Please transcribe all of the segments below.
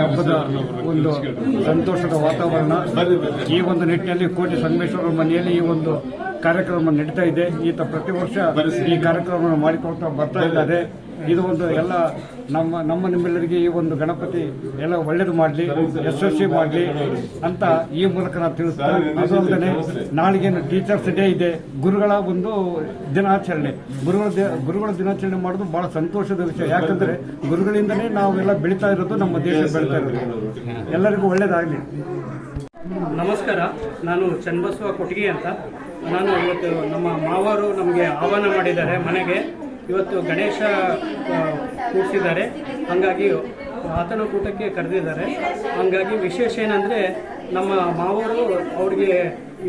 ಹಬ್ಬದ ಒಂದು ಸಂತೋಷದ ವಾತಾವರಣ. ಈ ಒಂದು ನಿಟ್ಟಿನಲ್ಲಿ ಕೋಟೆ ಸಂಗಮೇಶ್ವರ ಮನೆಯಲ್ಲಿ ಈ ಒಂದು ಕಾರ್ಯಕ್ರಮ ನಡೀತಾ ಇದೆ. ಈತ ಪ್ರತಿ ವರ್ಷ ಈ ಕಾರ್ಯಕ್ರಮವನ್ನು ಮಾಡಿಕೊಳ್ತಾ ಬರ್ತಾ ಇದ್ದಾರೆ. ಇದು ಒಂದು ಎಲ್ಲ ನಿಮ್ಮೆಲ್ಲರಿಗೆ ಈ ಒಂದು ಗಣಪತಿ ಎಲ್ಲ ಒಳ್ಳೇದು ಮಾಡಲಿ, ಯಶಸ್ವಿ ಮಾಡಲಿ ಅಂತ ಈ ಮೂಲಕ ನಾವು ತಿಳಿಸ್ತಾ, ಅದಲ್ಲದೆ ನಾಳೆಗೇನು ಟೀಚರ್ಸ್ ಡೇ ಇದೆ, ಗುರುಗಳ ಒಂದು ದಿನಾಚರಣೆ. ಗುರುಗಳ ದಿನಾಚರಣೆ ಮಾಡೋದು ಬಹಳ ಸಂತೋಷದ ವಿಷಯ. ಯಾಕಂದ್ರೆ ಗುರುಗಳಿಂದನೇ ನಾವೆಲ್ಲ ಬೆಳೀತಾ ಇರೋದು, ನಮ್ಮ ದೇಶ ಬೆಳೀತಾ ಇರೋದು. ಎಲ್ಲರಿಗೂ ಒಳ್ಳೇದಾಗಲಿ. ನಮಸ್ಕಾರ, ನಾನು ಚನ್ನಬಸವ ಕೊಟ್ಟಿಗೆ ಅಂತ. ನಾನು ಇವತ್ತು ನಮ್ಮ ಮಾವರು ನಮಗೆ ಆಹ್ವಾನ ಮಾಡಿದ್ದಾರೆ ಮನೆಗೆ. ಇವತ್ತು ಗಣೇಶ ಕೂಡಿಸಿದ್ದಾರೆ, ಹಾಗಾಗಿ ಆತನ ಕೂಟಕ್ಕೆ ಕರೆದಿದ್ದಾರೆ. ಹಾಗಾಗಿ ವಿಶೇಷ ಏನಂದರೆ ನಮ್ಮ ಮಾವರು ಅವರಿಗೆ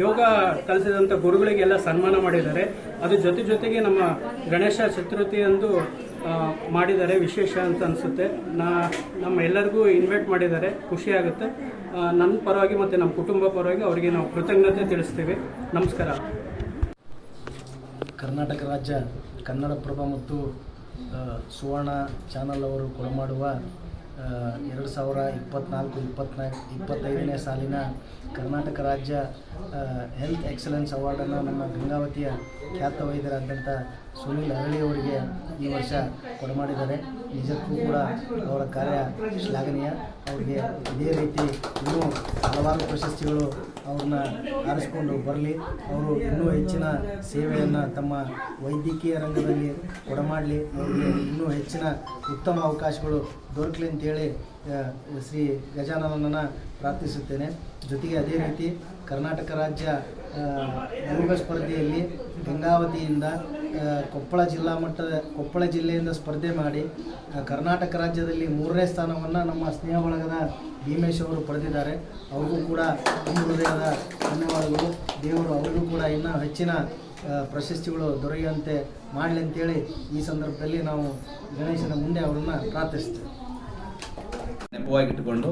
ಯೋಗ ಕಲಿಸಿದಂಥ ಗುರುಗಳಿಗೆಲ್ಲ ಸನ್ಮಾನ ಮಾಡಿದ್ದಾರೆ. ಅದ್ರ ಜೊತೆಗೆ ನಮ್ಮ ಗಣೇಶ ಚತುರ್ಥಿಯಂದು ಮಾಡಿದ್ದಾರೆ, ವಿಶೇಷ ಅಂತ ಅನಿಸುತ್ತೆ. ನಮ್ಮ ಎಲ್ಲರಿಗೂ ಇನ್ವೈಟ್ ಮಾಡಿದ್ದಾರೆ, ಖುಷಿಯಾಗುತ್ತೆ. ನನ್ನ ಪರವಾಗಿ ಮತ್ತು ನಮ್ಮ ಕುಟುಂಬ ಪರವಾಗಿ ಅವರಿಗೆ ನಾವು ಕೃತಜ್ಞತೆ ತಿಳಿಸ್ತೀವಿ. ನಮಸ್ಕಾರ. ಕರ್ನಾಟಕ ರಾಜ್ಯ ಕನ್ನಡಪ್ರಭ ಮತ್ತು ಸುವರ್ಣ ಚಾನಲ್ ಅವರು ಕೊಡಮಾಡುವ 2024-25ನೇ ಸಾಲಿನ ಕರ್ನಾಟಕ ರಾಜ್ಯ ಹೆಲ್ತ್ ಎಕ್ಸಲೆನ್ಸ್ ಅವಾರ್ಡನ್ನು ನಮ್ಮ ಗಂಗಾವತಿಯ ಖ್ಯಾತ ವೈದ್ಯರಾದಂಥ ಸುನಿಲ್ ಅರಳಿ ಅವರಿಗೆ ಈ ವರ್ಷ ಕೊಡಮಾಡಿದ್ದಾರೆ. ನಿಜಕ್ಕೂ ಕೂಡ ಅವರ ಕಾರ್ಯ ಶ್ಲಾಘನೀಯ. ಅವರಿಗೆ ಇದೇ ರೀತಿ ಇನ್ನೂ ಹಲವಾರು ಪ್ರಶಸ್ತಿಗಳು ಅವ್ರನ್ನ ಆರಿಸಿಕೊಂಡು ಬರಲಿ. ಅವರು ಇನ್ನೂ ಹೆಚ್ಚಿನ ಸೇವೆಯನ್ನು ತಮ್ಮ ವೈದ್ಯಕೀಯ ರಂಗದಲ್ಲಿ ಕೊಡಮಾಡಲಿ. ಅವರಿಗೆ ಇನ್ನೂ ಹೆಚ್ಚಿನ ಉತ್ತಮ ಅವಕಾಶಗಳು ದೊರಕಲಿ ಅಂತೇಳಿ ಶ್ರೀ ಗಜಾನನನ್ನು ಪ್ರಾರ್ಥಿಸುತ್ತೇನೆ. ಜೊತೆಗೆ ಅದೇ ರೀತಿ ಕರ್ನಾಟಕ ರಾಜ್ಯ ಯೋಗ ಸ್ಪರ್ಧೆಯಲ್ಲಿ ಗಂಗಾವತಿಯಿಂದ ಕೊಪ್ಪಳ ಜಿಲ್ಲೆಯಿಂದ ಸ್ಪರ್ಧೆ ಮಾಡಿ ಕರ್ನಾಟಕ ರಾಜ್ಯದಲ್ಲಿ 3ನೇ ಸ್ಥಾನವನ್ನು ನಮ್ಮ ಸ್ನೇಹ ಬಳಗದ ಭೀಮೇಶ್ ಅವರು ಪಡೆದಿದ್ದಾರೆ. ಅವ್ರಿಗೂ ಕೂಡ ತುಂಬ ಹೃದಯದ ಧನ್ಯವಾದಗಳು. ದೇವರು ಅವರಿಗೂ ಕೂಡ ಇನ್ನೂ ಹೆಚ್ಚಿನ ಪ್ರಶಸ್ತಿಗಳು ದೊರೆಯುವಂತೆ ಮಾಡಲಿ ಅಂತೇಳಿ ಈ ಸಂದರ್ಭದಲ್ಲಿ ನಾವು ಗಣೇಶನ ಮುಂದೆ ಅವರನ್ನು ಪ್ರಾರ್ಥಿಸ್ತೇವೆ. ನೆಪವಾಗಿಟ್ಟುಕೊಂಡು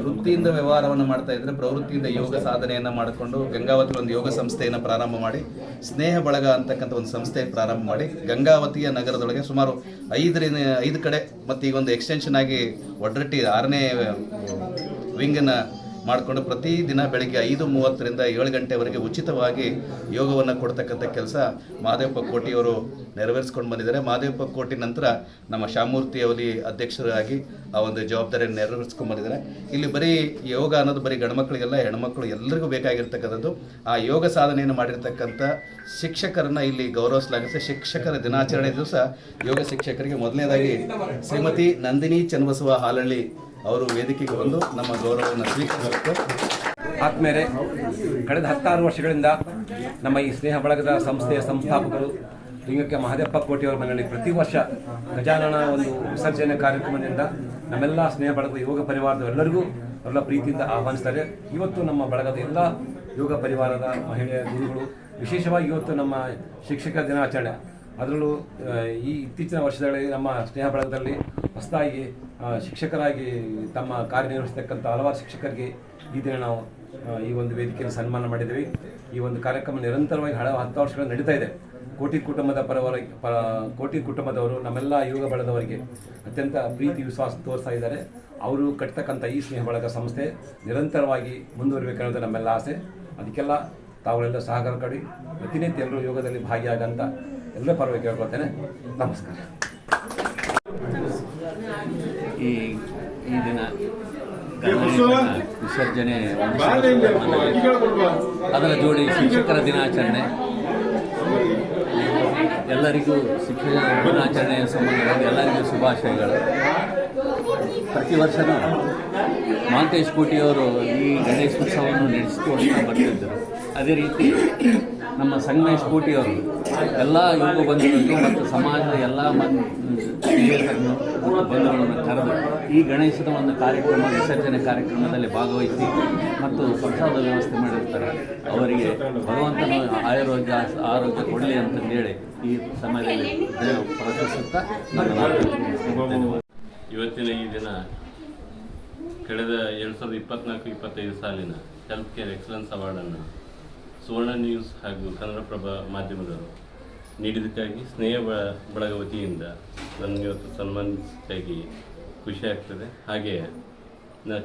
ವೃತ್ತಿಯಿಂದ ವ್ಯವಹಾರವನ್ನು ಮಾಡ್ತಾ ಇದ್ದರೆ ಪ್ರವೃತ್ತಿಯಿಂದ ಯೋಗ ಸಾಧನೆಯನ್ನು ಮಾಡಿಕೊಂಡು ಗಂಗಾವತಿ ಒಂದು ಯೋಗ ಸಂಸ್ಥೆಯನ್ನು ಪ್ರಾರಂಭ ಮಾಡಿ ಸ್ನೇಹ ಬಳಗ ಅಂತಕ್ಕಂಥ ಒಂದು ಸಂಸ್ಥೆ ಪ್ರಾರಂಭ ಮಾಡಿ ಗಂಗಾವತಿಯ ನಗರದೊಳಗೆ ಸುಮಾರು 5 ಕಡೆ ಮತ್ತು ಈಗ ಒಂದು ಎಕ್ಸ್ಟೆನ್ಷನ್ ಆಗಿ ಒಡ್ರಟ್ಟಿ 6ನೇ ವಿಂಗನ್ನು ಮಾಡಿಕೊಂಡು ಪ್ರತಿದಿನ ಬೆಳಗ್ಗೆ 5:30ರಿಂದ 7 ಗಂಟೆವರೆಗೆ ಉಚಿತವಾಗಿ ಯೋಗವನ್ನು ಕೊಡ್ತಕ್ಕಂಥ ಕೆಲಸ ಮಹದೇವಪ್ಪ ಕೋಟಿಯವರು ನೆರವೇರಿಸ್ಕೊಂಡು ಬಂದಿದ್ದಾರೆ. ಮಹದೇವಪ್ಪ ಕೋಟಿ ನಂತರ ನಮ್ಮ ಶಾಮೂರ್ತಿ ಅವಲಿ ಅಧ್ಯಕ್ಷರಾಗಿ ಆ ಒಂದು ಜವಾಬ್ದಾರಿಯನ್ನು ನೆರವೇರಿಸ್ಕೊಂಡು ಬಂದಿದ್ದಾರೆ. ಇಲ್ಲಿ ಬರೀ ಯೋಗ ಅನ್ನೋದು ಬರೀ ಗಂಡ್ಮಕ್ಳಿಗೆಲ್ಲ, ಹೆಣ್ಮಕ್ಳು ಎಲ್ಲರಿಗೂ ಬೇಕಾಗಿರ್ತಕ್ಕಂಥದ್ದು. ಆ ಯೋಗ ಸಾಧನೆಯನ್ನು ಮಾಡಿರ್ತಕ್ಕಂಥ ಶಿಕ್ಷಕರನ್ನು ಇಲ್ಲಿ ಗೌರವಿಸಲಾಗುತ್ತೆ. ಶಿಕ್ಷಕರ ದಿನಾಚರಣೆ ದಿವಸ ಯೋಗ ಶಿಕ್ಷಕರಿಗೆ ಮೊದಲನೇದಾಗಿ ಶ್ರೀಮತಿ ನಂದಿನಿ ಚನ್ನಬಸವ ಹಾಲಳ್ಳಿ ಅವರು ವೇದಿಕೆಗೆ ಬಂದು ನಮ್ಮ ಗೌರವವನ್ನು ಸ್ವೀಕರಿಸಬೇಕು. ಆದ್ಮೇಲೆ ಕಳೆದ 16 ವರ್ಷಗಳಿಂದ ನಮ್ಮ ಈ ಸ್ನೇಹ ಬಳಗದ ಸಂಸ್ಥೆಯ ಸಂಸ್ಥಾಪಕರು ಲಿಂಗಕ್ಕೆ ಮಹದೇವಪ್ಪ ಕೋಟಿಯವರ ಮನೆಯಲ್ಲಿ ಪ್ರತಿ ವರ್ಷ ಗಜಾನನ ಒಂದು ವಿಸರ್ಜನೆ ಕಾರ್ಯಕ್ರಮದಿಂದ ನಮ್ಮೆಲ್ಲ ಸ್ನೇಹ ಬಳಗದ ಯೋಗ ಪರಿವಾರದ ಎಲ್ಲರಿಗೂ ಎಲ್ಲ ಪ್ರೀತಿಯಿಂದ ಆಹ್ವಾನಿಸ್ತಾರೆ. ಇವತ್ತು ನಮ್ಮ ಬಳಗದ ಎಲ್ಲ ಯೋಗ ಪರಿವಾರದ ಮಹಿಳೆಯ ಗುರುಗಳು, ವಿಶೇಷವಾಗಿ ಇವತ್ತು ನಮ್ಮ ಶಿಕ್ಷಕ ದಿನಾಚರಣೆ, ಅದರಲ್ಲೂ ಈ ಇತ್ತೀಚಿನ ವರ್ಷದಲ್ಲಿ ನಮ್ಮ ಸ್ನೇಹ ಬಳಗದಲ್ಲಿ ಹೊಸದಾಗಿ ಶಿಕ್ಷಕರಾಗಿ ತಮ್ಮ ಕಾರ್ಯನಿರ್ವಹಿಸತಕ್ಕಂಥ ಹಲವಾರು ಶಿಕ್ಷಕರಿಗೆ ಈ ದಿನ ನಾವು ಈ ಒಂದು ವೇದಿಕೆಯಲ್ಲಿ ಸನ್ಮಾನ ಮಾಡಿದ್ದೀವಿ. ಈ ಒಂದು ಕಾರ್ಯಕ್ರಮ ನಿರಂತರವಾಗಿ 10 ವರ್ಷಗಳು ನಡೀತಾ ಇದೆ. ಕೋಟಿ ಕುಟುಂಬದವರು ನಮ್ಮೆಲ್ಲ ಯೋಗ ಬಳಗದವರಿಗೆ ಅತ್ಯಂತ ಪ್ರೀತಿ ವಿಶ್ವಾಸ ತೋರಿಸ್ತಾ ಇದ್ದಾರೆ. ಅವರು ಕಟ್ತಕ್ಕಂಥ ಈ ಸ್ನೇಹ ಬಳಗ ಸಂಸ್ಥೆ ನಿರಂತರವಾಗಿ ಮುಂದುವರಿಬೇಕನ್ನೋದು ನಮ್ಮೆಲ್ಲ ಆಸೆ. ಅದಕ್ಕೆಲ್ಲ ತಾವುಗಳೆಲ್ಲ ಸಹಕಾರ ಕೊಡಿ. ಪ್ರತಿನಿತ್ಯ ಎಲ್ಲರೂ ಯೋಗದಲ್ಲಿ ಭಾಗಿಯಾಗಂತ ಎಲ್ಲ ಪರವಾಗಿ ಕೇಳ್ಕೊಳ್ತೇನೆ. ನಮಸ್ಕಾರ. ಈ ದಿನ ವಿಸರ್ಜನೆ, ಅದರ ಜೋಡಿ ಶಿಕ್ಷಕರ ದಿನಾಚರಣೆ, ಎಲ್ಲರಿಗೂ ಶಿಕ್ಷಕ ದಿನಾಚರಣೆಯ ಸಂಬಂಧವಾಗಿ ಎಲ್ಲರಿಗೂ ಶುಭಾಶಯಗಳು. ಪ್ರತಿ ವರ್ಷವೂ ಮಹಾಂತೇಶ್ ಕೋಟಿಯವರು ಈ ಗಣೇಶೋತ್ಸವವನ್ನು ನಡೆಸಿಕೊಂಡು ಬರ್ತಿದ್ದರು. ಅದೇ ರೀತಿ ನಮ್ಮ ಸಂಗಮೇಶ್ ಕೋಟಿಯವರು ಎಲ್ಲ ಯೋಗ ಬಂಧುಗಳಿಗೆ ಮತ್ತು ಸಮಾಜದ ಎಲ್ಲ ಸ್ನೇಹಿತರನ್ನು ಮತ್ತು ಬಂಧುಗಳನ್ನು ಕರೆದು ಈ ಗಣೇಶದ ಒಂದು ಕಾರ್ಯಕ್ರಮ, ವಿಸರ್ಜನೆ ಕಾರ್ಯಕ್ರಮದಲ್ಲಿ ಭಾಗವಹಿಸಿ ಮತ್ತು ಪ್ರಸಾದ ವ್ಯವಸ್ಥೆ ಮಾಡಿರ್ತಾರೆ. ಅವರಿಗೆ ಭಗವಂತನ ಆರೋಗ್ಯ ಕೊಡಲಿ ಅಂತಂದೇಳಿ ಈ ಸಮಯದಲ್ಲಿ ಪ್ರಾರ್ಥಿಸುತ್ತಾ ಇವತ್ತಿನ ಈ ದಿನ ಕಳೆದ 2024-25 ಸಾಲಿನ ಹೆಲ್ತ್ ಕೇರ್ ಎಕ್ಸಲೆನ್ಸ್ ಅವಾರ್ಡನ್ನು ಸುವರ್ಣ ನ್ಯೂಸ್ ಹಾಗೂ ಕನ್ನಡಪ್ರಭ ಮಾಧ್ಯಮದವರು ನೀಡಿದ್ದಕ್ಕಾಗಿ ಸ್ನೇಹ ಬಳಗ ವತಿಯಿಂದ ನನಗೆ ಇವತ್ತು ಸನ್ಮಾನಿಸಿದ್ದಾಗಿ ಖುಷಿಯಾಗ್ತದೆ. ಹಾಗೆಯೇ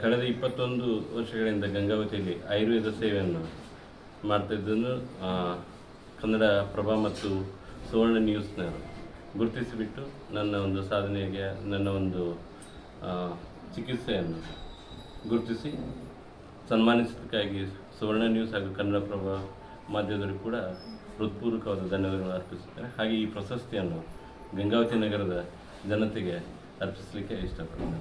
ಕಳೆದ 21 ವರ್ಷಗಳಿಂದ ಗಂಗಾವತಿಯಲ್ಲಿ ಆಯುರ್ವೇದ ಸೇವೆಯನ್ನು ಮಾಡ್ತಾಯಿದ್ದನ್ನು ಕನ್ನಡ ಪ್ರಭಾ ಮತ್ತು ಸುವರ್ಣ ನ್ಯೂಸ್ನವರು ಗುರುತಿಸಿಬಿಟ್ಟು ನನ್ನ ಒಂದು ಸಾಧನೆಗೆ ನನ್ನ ಒಂದು ಚಿಕಿತ್ಸೆಯನ್ನು ಗುರುತಿಸಿ ಸನ್ಮಾನಿಸೋದಕ್ಕಾಗಿ ಸುವರ್ಣ ನ್ಯೂಸ್ ಹಾಗೂ ಕನ್ನಡ ಪ್ರಭಾ ಮಾಧ್ಯಮದವರು ಕೂಡ ಹೃತ್ಪೂರ್ವಕವಾದ ಧನ್ಯವಾದಗಳನ್ನು ಅರ್ಪಿಸುತ್ತೇನೆ. ಹಾಗೆ ಈ ಪ್ರಶಸ್ತಿಯನ್ನು ಗಂಗಾವತಿ ನಗರದ ಜನತೆಗೆ ಅರ್ಪಿಸಲಿಕ್ಕೆ ಇಷ್ಟಪಡ್ತೇನೆ.